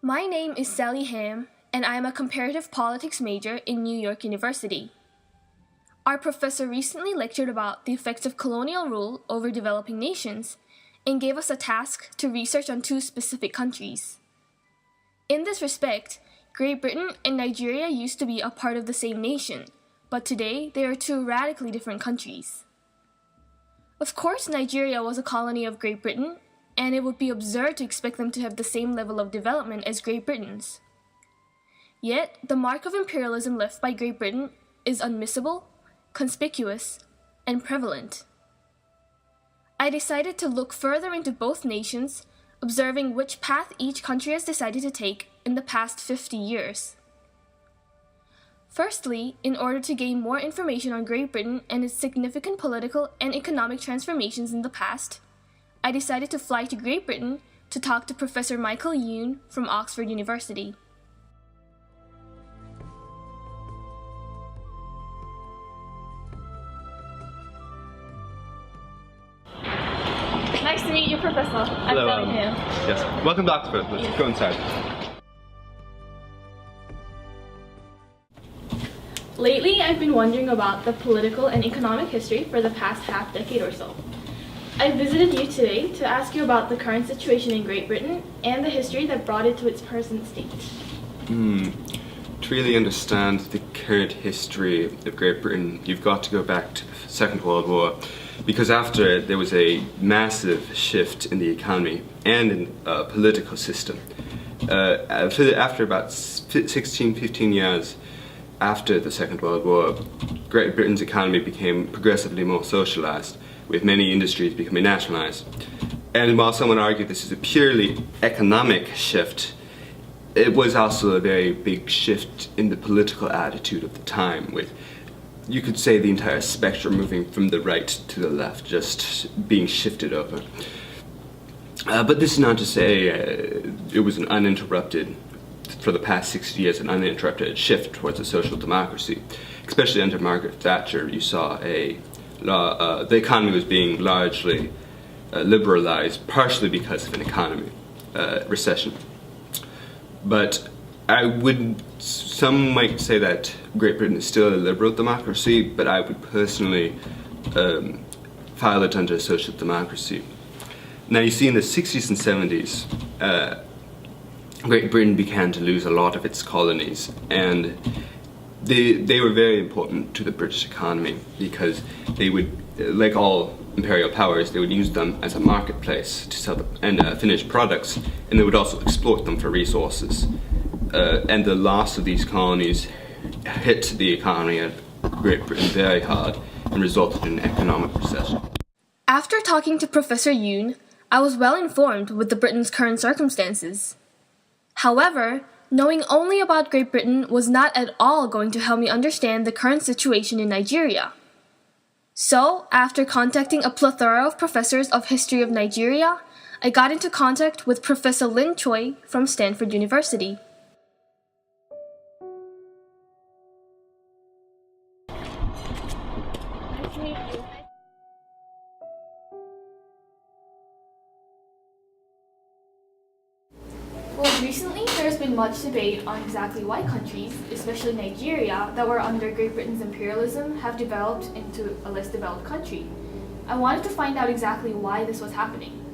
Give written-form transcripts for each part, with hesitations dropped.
My name is Sally Ham, and I am a comparative politics major in New York University. Our professor recently lectured about the effects of colonial rule over developing nations and gave us a task to research on two specific countries. In this respect, Great Britain and Nigeria used to be a part of the same nation, but today they are two radically different countries. Of course, Nigeria was a colony of Great Britain, and it would be absurd to expect them to have the same level of development as Great Britain's. Yet, the mark of imperialism left by Great Britain is unmissable, conspicuous, and prevalent. I decided to look further into both nations, observing which path each country has decided to take in the past 50 years. Firstly, in order to gain more information on Great Britain and its significant political and economic transformations in the past, I decided to fly to Great Britain to talk to Professor Michael Yoon from Oxford University. Nice to meet you, Professor. I'm Hello. Sally Ham. Yes. Welcome to Oxford. Let's go inside. Lately, I've been wondering about the political and economic history for the past half decade or so. I visited you today to ask you about the current situation in Great Britain and the history that brought it to its present state. To really understand the current history of Great Britain, you've got to go back to the Second World War, because after it, there was a massive shift in the economy and in the political system. After about 15 years after the Second World War, Great Britain's economy became progressively more socialized, with many industries becoming nationalized. And while someone argued this is a purely economic shift, it was also a very big shift in the political attitude of the time, with, you could say, the entire spectrum moving from the right to the left, just being shifted over. But this is not to say it was an uninterrupted, for the past 60 years, an uninterrupted shift towards a social democracy. Especially under Margaret Thatcher, you saw the economy was being largely liberalized, partially because of an economy recession. But some might say that Great Britain is still a liberal democracy, but I would personally file it under social democracy. Now, you see, in the 60s and 70s, Great Britain began to lose a lot of its colonies, and they were very important to the British economy because they would, like all imperial powers, they would use them as a marketplace to sell finished products, and they would also exploit them for resources. And the loss of these colonies hit the economy of Great Britain very hard and resulted in an economic recession. After talking to Professor Yoon, I was well informed with the Britain's current circumstances. However, knowing only about Great Britain was not at all going to help me understand the current situation in Nigeria. So, after contacting a plethora of professors of history of Nigeria, I got into contact with Professor Lin Choi from Stanford University. Nice to meet you. Well, recently there's been much debate on exactly why countries, especially Nigeria, that were under Great Britain's imperialism have developed into a less developed country. I wanted to find out exactly why this was happening.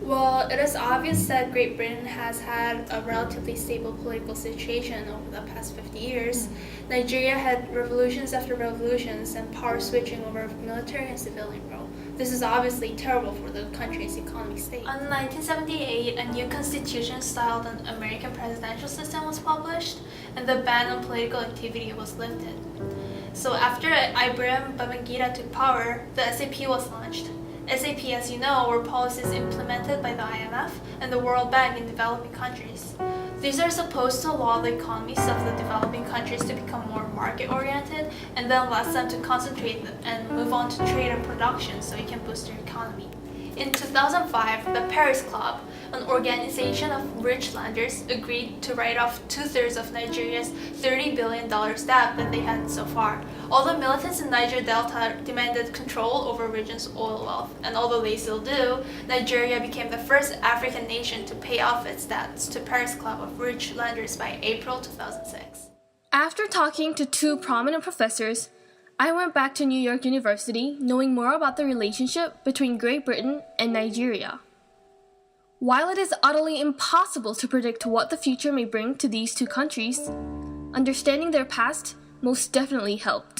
Well, it is obvious that Great Britain has had a relatively stable political situation over the past 50 years. Nigeria had revolutions after revolutions and power switching over military and civilian rule. This is obviously terrible for the country's economic state. In 1978, a new constitution styled an American presidential system was published, and the ban on political activity was lifted. So after Ibrahim Babangida took power, the SAP was launched. SAP, as you know, were policies implemented by the IMF and the World Bank in developing countries. These are supposed to allow the economies of the developing countries to become more market-oriented and then allow them to concentrate and move on to trade and production so it can boost their economy. In 2005, the Paris Club, an organization of rich lenders, agreed to write off 2/3 of Nigeria's $30 billion debt that they had so far. Although militants in Niger Delta demanded control over region's oil wealth, and although they still do, Nigeria became the first African nation to pay off its debts to Paris Club of rich lenders by April 2006. After talking to two prominent professors, I went back to New York University knowing more about the relationship between Great Britain and Nigeria. While it is utterly impossible to predict what the future may bring to these two countries, understanding their past most definitely helps.